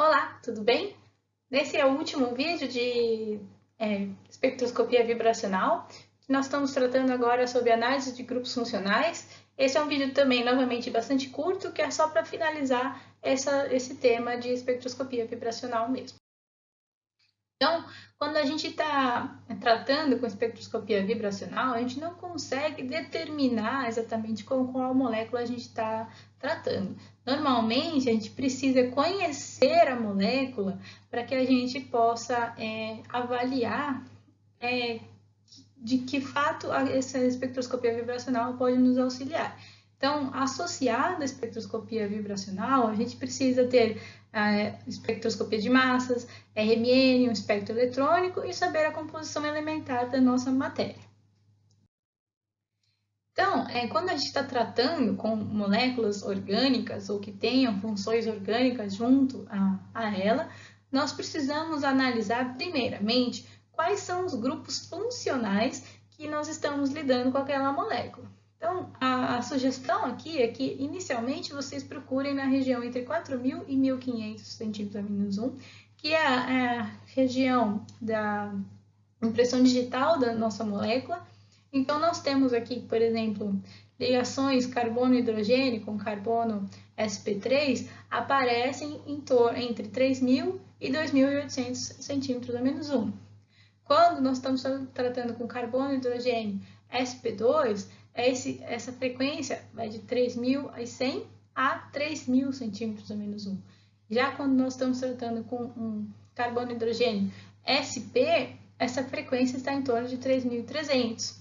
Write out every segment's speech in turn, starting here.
Olá, tudo bem? Nesse é o último vídeo de espectroscopia vibracional, que nós estamos tratando agora sobre análise de grupos funcionais. Esse é um vídeo também, novamente, bastante curto, que é só para finalizar esse tema de espectroscopia vibracional mesmo. Então, quando a gente está tratando com espectroscopia vibracional, a gente não consegue determinar exatamente com qual molécula a gente está tratando. Normalmente, a gente precisa conhecer a molécula para que a gente possa avaliar de que fato essa espectroscopia vibracional pode nos auxiliar. Então, associado à espectroscopia vibracional, a gente precisa ter a espectroscopia de massas, RMN, um espectro eletrônico e saber a composição elementar da nossa matéria. Então, quando a gente está tratando com moléculas orgânicas ou que tenham funções orgânicas junto a ela, nós precisamos analisar primeiramente quais são os grupos funcionais que nós estamos lidando com aquela molécula. Então, a sugestão aqui é que, inicialmente, vocês procurem na região entre 4.000 e 1.500 centímetros a menos 1, que é a região da impressão digital da nossa molécula. Então, nós temos aqui, por exemplo, ligações carbono-hidrogênio com carbono sp3 aparecem entre 3.000 e 2.800 centímetros a menos 1. Quando nós estamos tratando com carbono-hidrogênio sp2, essa frequência vai de 3.100 a 3.000 centímetros a menos 1. Já quando nós estamos tratando com um carbono-hidrogênio sp, essa frequência está em torno de 3.300.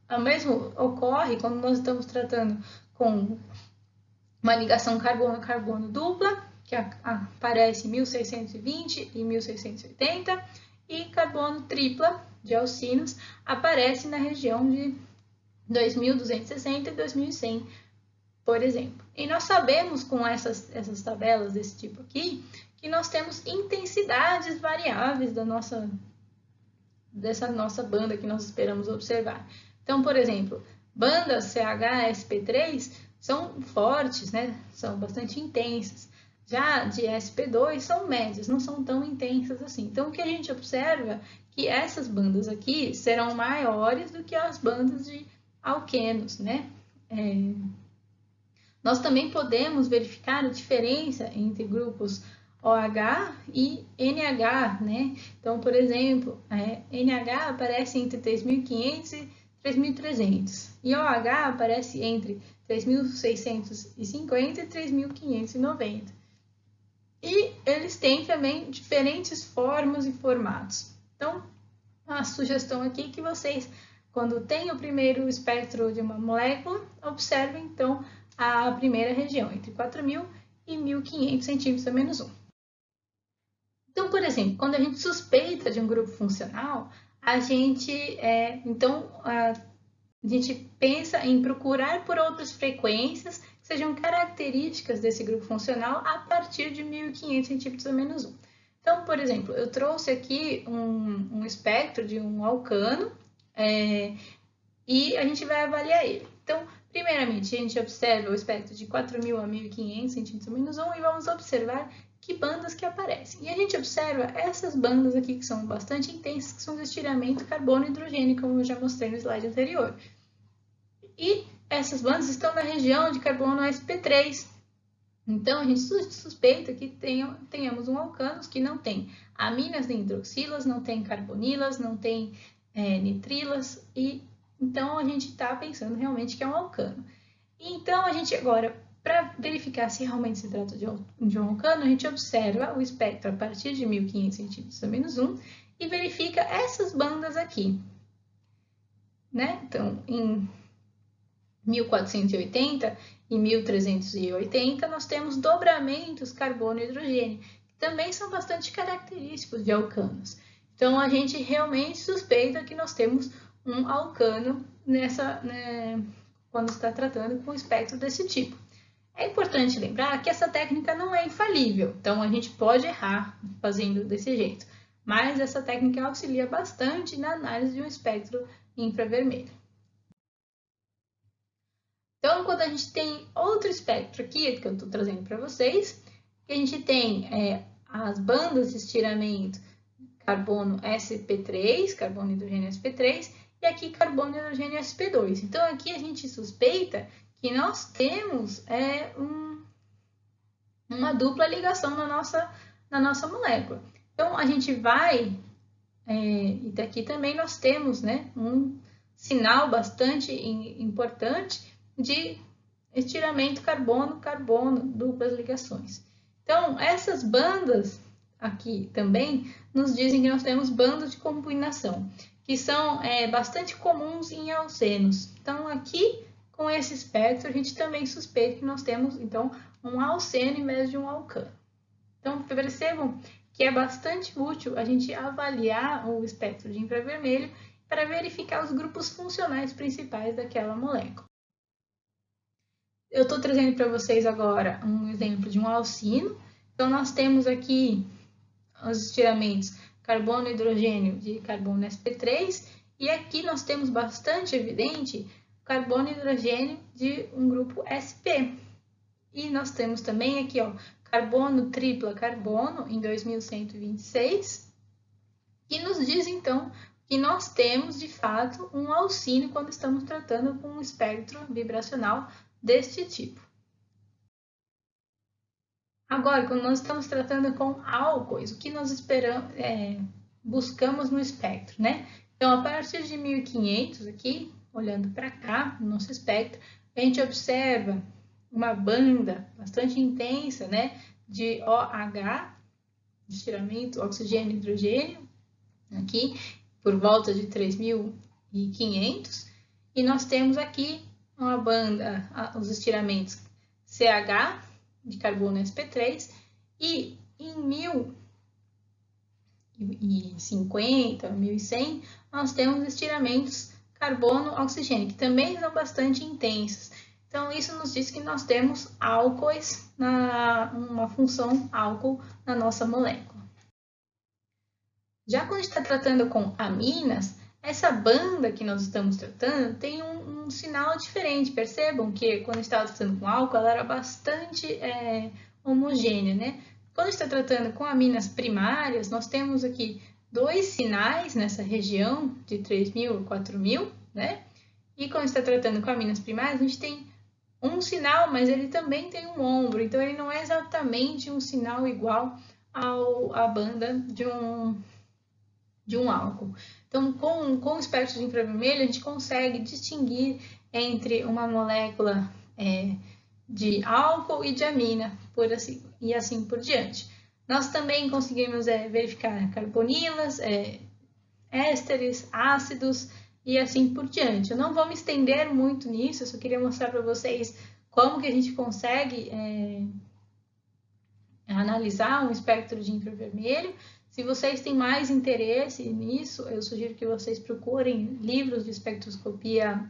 O mesmo ocorre quando nós estamos tratando com uma ligação carbono-carbono dupla, que aparece em 1620 e 1680, e carbono tripla de alcinos aparece na região de 2260 e 2100, por exemplo. E nós sabemos com essas tabelas desse tipo aqui, que nós temos intensidades variáveis dessa nossa banda que nós esperamos observar. Então, por exemplo, bandas CH-SP3 são fortes, né? São bastante intensas. Já de SP2 são médias, não são tão intensas assim. Então, o que a gente observa é que essas bandas aqui serão maiores do que as bandas de alquenos, né? Nós também podemos verificar a diferença entre grupos OH e NH, né? Então, por exemplo, NH aparece entre 3.500 e 3.300 e OH aparece entre 3.650 e 3.590. E eles têm também diferentes formas e formatos. Então, a sugestão aqui é que vocês, quando tem o primeiro espectro de uma molécula, observem então a primeira região, entre 4.000 e 1.500 centímetros a menos 1. Então, por exemplo, quando a gente suspeita de um grupo funcional, a gente pensa em procurar por outras frequências que sejam características desse grupo funcional a partir de 1.500 centímetros a menos 1. Então, por exemplo, eu trouxe aqui um espectro de um alcano e a gente vai avaliar ele. Então, primeiramente, a gente observa o espectro de 4.000 a 1.500 centímetros a menos 1 e vamos observar que bandas que aparecem. E a gente observa essas bandas aqui que são bastante intensas, que são de estiramento carbono e hidrogênio, como eu já mostrei no slide anterior. E essas bandas estão na região de carbono sp3. Então, a gente suspeita que tenhamos um alcanos que não tem aminas nem hidroxilas, não tem carbonilas, não tem nitrilas, e então a gente está pensando realmente que é um alcano. Então, a gente agora, para verificar se realmente se trata de um alcano, a gente observa o espectro a partir de 1.500 centímetros a menos 1 e verifica essas bandas aqui, né? Então, em 1.480 e 1.380, nós temos dobramentos carbono e hidrogênio, que também são bastante característicos de alcanos. Então, a gente realmente suspeita que nós temos um alcano quando está tratando com um espectro desse tipo. É importante lembrar que essa técnica não é infalível, então a gente pode errar fazendo desse jeito, mas essa técnica auxilia bastante na análise de um espectro infravermelho. Então, quando a gente tem outro espectro aqui, que eu estou trazendo para vocês, que a gente tem as bandas de estiramento carbono sp3, carbono e hidrogênio sp3, e aqui carbono e hidrogênio sp2. Então, aqui a gente suspeita que nós temos uma dupla ligação na nossa molécula. Então, a gente vai, e daqui também nós temos, né, um sinal bastante importante de estiramento carbono-carbono, duplas ligações. Então, essas bandas aqui também nos dizem que nós temos bandas de combinação, que são bastante comuns em alcenos. Então, aqui, com esse espectro, a gente também suspeita que nós temos, então, um alceno em vez de um alcano. Então, percebam que é bastante útil a gente avaliar o espectro de infravermelho para verificar os grupos funcionais principais daquela molécula. Eu estou trazendo para vocês agora um exemplo de um alcino. Então, nós temos aqui os estiramentos carbono e hidrogênio de carbono sp3, e aqui nós temos bastante evidente carbono e hidrogênio de um grupo sp. E nós temos também aqui, ó, carbono tripla carbono em 2126, que nos diz então que nós temos de fato um alcínio quando estamos tratando com um espectro vibracional deste tipo. Agora, quando nós estamos tratando com álcoois, o que nós buscamos no espectro, né? Então, a partir de 1500 aqui, olhando para cá, no nosso espectro, a gente observa uma banda bastante intensa, né, de OH, de estiramento, oxigênio e hidrogênio, aqui, por volta de 3500, e nós temos aqui uma banda, os estiramentos CH, de carbono sp3, e em 1050, 1100, nós temos estiramentos carbono-oxigênio, que também são bastante intensos. Então, isso nos diz que nós temos álcoois, uma função álcool na nossa molécula. Já quando a gente está tratando com aminas, essa banda que nós estamos tratando tem um sinal diferente. Percebam que quando a gente estava tratando com álcool, ela era bastante homogênea, né? Quando a gente está tratando com aminas primárias, nós temos aqui dois sinais nessa região de 3.000 a 4.000, né? E quando a gente está tratando com aminas primárias, a gente tem um sinal, mas ele também tem um ombro. Então, ele não é exatamente um sinal igual à banda de um álcool. Então, com o espectro de infravermelho, a gente consegue distinguir entre uma molécula de álcool e de amina, e assim por diante. Nós também conseguimos verificar carbonilas, ésteres, ácidos e assim por diante. Eu não vou me estender muito nisso, eu só queria mostrar para vocês como que a gente consegue analisar um espectro de infravermelho. Se vocês têm mais interesse nisso, eu sugiro que vocês procurem livros de espectroscopia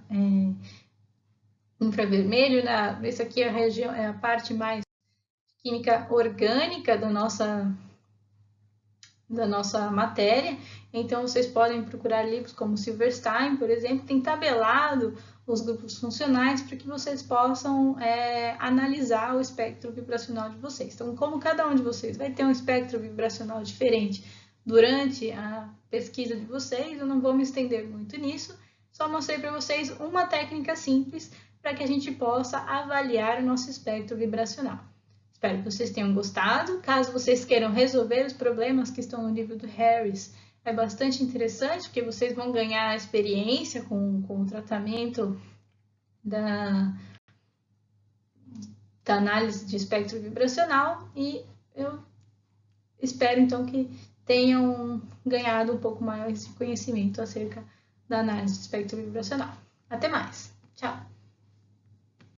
infravermelho. Essa aqui é a parte mais química orgânica da nossa matéria. Então, vocês podem procurar livros como Silverstein, por exemplo, tem tabelado os grupos funcionais para que vocês possam analisar o espectro vibracional de vocês. Então, como cada um de vocês vai ter um espectro vibracional diferente durante a pesquisa de vocês, eu não vou me estender muito nisso, só mostrei para vocês uma técnica simples para que a gente possa avaliar o nosso espectro vibracional. Espero que vocês tenham gostado. Caso vocês queiram resolver os problemas que estão no livro do Harris, é bastante interessante, porque vocês vão ganhar experiência com o tratamento da análise de espectro vibracional, e eu espero então que tenham ganhado um pouco mais de conhecimento acerca da análise de espectro vibracional. Até mais! Tchau!